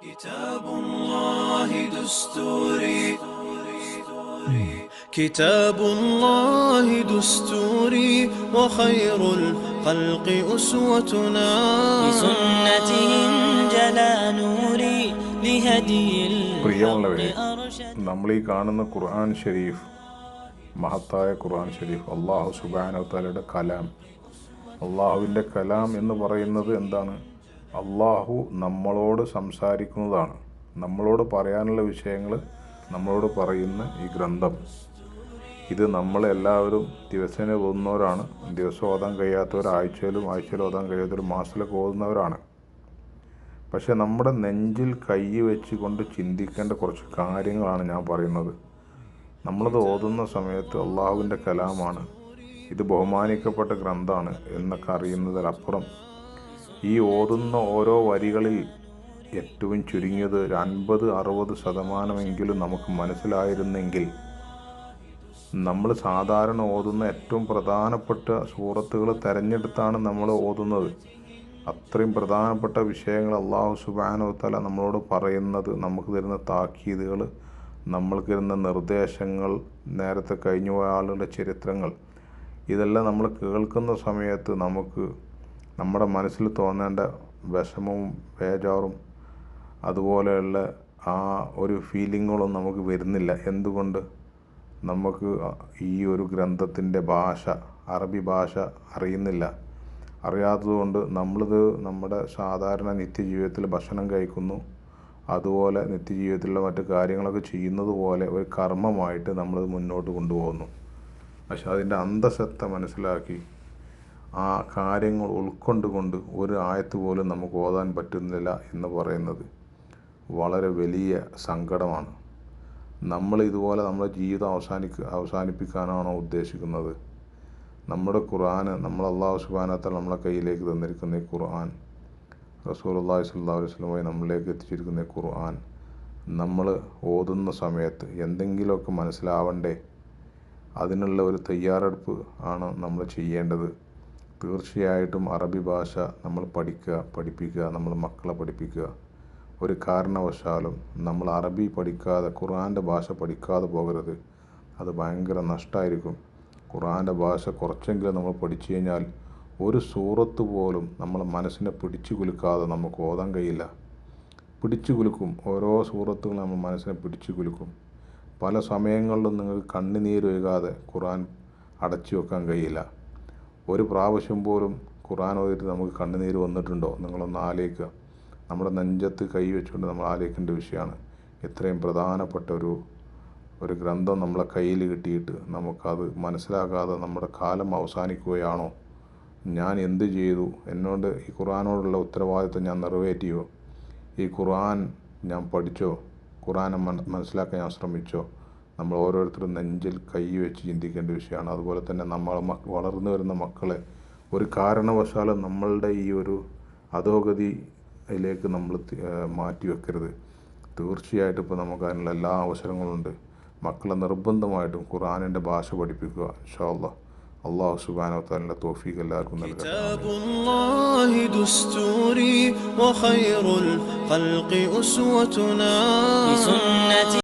كتاب الله دستوري كتاب الله دستوري وخير الخلق أسوتنا بسنته انجلى نوري لهدي പ്രിയമുള്ളവരെ, الحق أرشد. നമ്മൾ ഈ കാണുന്ന ഖുർആൻ ഷരീഫ്, മഹത്തായ ഖുർആൻ ഷരീഫ്, അള്ളാഹു സുബ്ഹാനഹു തആലയുടെ കലാം. അള്ളാഹുവിൻ്റെ കലാം എന്ന് പറയുന്നത് എന്താണ്? അള്ളാഹു നമ്മളോട് സംസാരിക്കുന്നതാണ്. നമ്മളോട് പറയാനുള്ള വിഷയങ്ങൾ നമ്മളോട് പറയുന്ന ഈ ഗ്രന്ഥം, ഇത് നമ്മളെല്ലാവരും ദിവസേന ഓതുന്നവരാണ്. ദിവസം ഓതാൻ കഴിയാത്തവർ ആഴ്ചയിലും ഓതാൻ കഴിയാത്തവർ മാസത്തിലൊക്കെ ഓതുന്നവരാണ്. പക്ഷേ നമ്മുടെ നെഞ്ചിൽ കൈ വെച്ചുകൊണ്ട് ചിന്തിക്കേണ്ട കുറച്ച് കാര്യങ്ങളാണ് ഞാൻ പറയുന്നത്. നമ്മളത് ഓതുന്ന സമയത്ത് അള്ളാഹുവിൻ്റെ കലാമാണ്, ഇത് ബഹുമാനിക്കപ്പെട്ട ഗ്രന്ഥമാണ് എന്നൊക്കെ അറിയുന്നതിലപ്പുറം ഈ ഓതുന്ന ഓരോ വരികളിൽ ഏറ്റവും ചുരുങ്ങിയത് 50-60% നമുക്ക് മനസ്സിലായിരുന്നെങ്കിൽ, നമ്മൾ സാധാരണ ഓതുന്ന ഏറ്റവും പ്രധാനപ്പെട്ട സൂറത്തുകൾ തിരഞ്ഞെടുത്താണ് നമ്മൾ ഓതുന്നത്. അത്രയും പ്രധാനപ്പെട്ട വിഷയങ്ങൾ അള്ളാഹു സുബ്ഹാനഹു തആല നമ്മളോട് പറയുന്നത്, നമുക്ക് തരുന്ന താക്കീതുകൾ, നമ്മൾക്ക് തരുന്ന നിർദ്ദേശങ്ങൾ, നേരത്തെ കഴിഞ്ഞുപോയ ആളുകളുടെ ചരിത്രങ്ങൾ, ഇതെല്ലാം നമ്മൾ കേൾക്കുന്ന സമയത്ത് നമുക്ക് നമ്മുടെ മനസ്സിൽ തോന്നേണ്ട വിഷമവും ബേജാറും അതുപോലെയുള്ള ആ ഒരു ഫീലിങ്ങുകളും നമുക്ക് വരുന്നില്ല. എന്തുകൊണ്ട്? നമുക്ക് ഈ ഒരു ഗ്രന്ഥത്തിൻ്റെ ഭാഷ, അറബി ഭാഷ അറിയുന്നില്ല. അറിയാത്തതുകൊണ്ട് നമ്മളിത് നമ്മുടെ സാധാരണ നിത്യജീവിതത്തിൽ ഭക്ഷണം കഴിക്കുന്നു, അതുപോലെ നിത്യജീവിതത്തിലുള്ള മറ്റു കാര്യങ്ങളൊക്കെ ചെയ്യുന്നത് പോലെ ഒരു കർമ്മമായിട്ട് നമ്മളിത് മുന്നോട്ട് കൊണ്ടുപോകുന്നു. പക്ഷെ അതിൻ്റെ അന്തസത്ത മനസ്സിലാക്കി ആ കാര്യങ്ങൾ ഉൾക്കൊണ്ടുകൊണ്ട് ഒരു ആയത്ത് പോലും നമുക്ക് ഓതാൻ പറ്റുന്നില്ല എന്ന് പറയുന്നത് വളരെ വലിയ സങ്കടമാണ്. നമ്മൾ ഇതുപോലെ നമ്മുടെ ജീവിതം അവസാനിപ്പിക്കാനാണോ ഉദ്ദേശിക്കുന്നത്? നമ്മുടെ ഖുർആന്, നമ്മൾ അല്ലാഹു സുബ്ഹാനഹു വ തആല നമ്മളെ കയ്യിലേക്ക് തന്നിരിക്കുന്ന ഈ ഖുർആൻ, റസൂലുള്ളാഹി സ്വല്ലല്ലാഹു അലൈഹി വസല്ലം വഴി നമ്മളിലേക്ക് എത്തിച്ചിരിക്കുന്ന ഈ ഖുർആൻ നമ്മൾ ഓതുന്ന സമയത്ത് എന്തെങ്കിലുമൊക്കെ മനസ്സിലാവണ്ടേ? അതിനുള്ള ഒരു തയ്യാറെടുപ്പ് ആണ് നമ്മൾ ചെയ്യേണ്ടത്. തീർച്ചയായിട്ടും അറബി ഭാഷ നമ്മൾ പഠിപ്പിക്കുക, നമ്മൾ മക്കളെ പഠിപ്പിക്കുക. ഒരു കാരണവശാലും നമ്മൾ അറബി പഠിക്കാതെ, ഖുർആൻ്റെ ഭാഷ പഠിക്കാതെ പോകരുത്. അത് ഭയങ്കര നഷ്ടമായിരിക്കും. ഖുർആൻ്റെ ഭാഷ കുറച്ചെങ്കിലും നമ്മൾ പഠിച്ചു കഴിഞ്ഞാൽ ഒരു സൂറത്ത് പോലും നമ്മളെ മനസ്സിനെ പിടിച്ചു കുലുക്കാതെ നമുക്ക് ഓതാൻ കഴിയില്ല. പിടിച്ചു കുലുക്കും, ഓരോ സൂറത്തുകളും നമ്മൾ മനസ്സിനെ പിടിച്ചു കുലുക്കും. പല സമയങ്ങളിലും നിങ്ങൾക്ക് കണ്ണുനീരൊഴുകാതെ ഖുർആൻ അടച്ചു വെക്കാൻ കഴിയില്ല. ഒരു പ്രാവശ്യം പോലും ഖുർആൻ ഓതിയിട്ട് നമുക്ക് കണ്ണുനീര് വന്നിട്ടുണ്ടോ? നിങ്ങളൊന്ന് ആലോചിക്കുക. നമ്മുടെ നെഞ്ചത്ത് കൈ വെച്ചുകൊണ്ട് നമ്മൾ ആലോചിക്കേണ്ട വിഷയമാണ്. ഇത്രയും പ്രധാനപ്പെട്ട ഒരു ഗ്രന്ഥം നമ്മളെ കയ്യിൽ കിട്ടിയിട്ട് നമുക്കത് മനസ്സിലാക്കാതെ നമ്മുടെ കാലം അവസാനിക്കുകയാണോ? ഞാൻ എന്ത് ചെയ്തു? എന്നോട് ഈ ഖുർആനോടുള്ള ഉത്തരവാദിത്വം ഞാൻ നിറവേറ്റിയോ? ഈ ഖുർആൻ ഞാൻ പഠിച്ചോ? ഖുർആനെ മനസ്സിലാക്കാൻ ഞാൻ ശ്രമിച്ചോ? നമ്മൾ ഓരോരുത്തരും നെഞ്ചിൽ കൈ വെച്ച് ചിന്തിക്കേണ്ട വിഷയമാണ്. അതുപോലെ തന്നെ നമ്മൾ വളർന്നു വരുന്ന മക്കളെ ഒരു കാരണവശാലും നമ്മളുടെ ഈ ഒരു അധോഗതിയിലേക്ക് നമ്മൾ മാറ്റി വെക്കരുത്. തീർച്ചയായിട്ടും ഇപ്പോൾ നമുക്ക് അതിനുള്ള എല്ലാ അവസരങ്ങളുണ്ട്. മക്കളെ നിർബന്ധമായിട്ടും ഖുർആനിൻ്റെ ഭാഷ പഠിപ്പിക്കുക. ഇൻഷാ അല്ലാഹ്. അല്ലാഹു സുബ്ഹാനഹു വ തആലയുടെ തൗഫീഖ് എല്ലാവർക്കും നൽകട്ടെ. كتاب الله دستوري وخير الخلق أسوتنا بسنته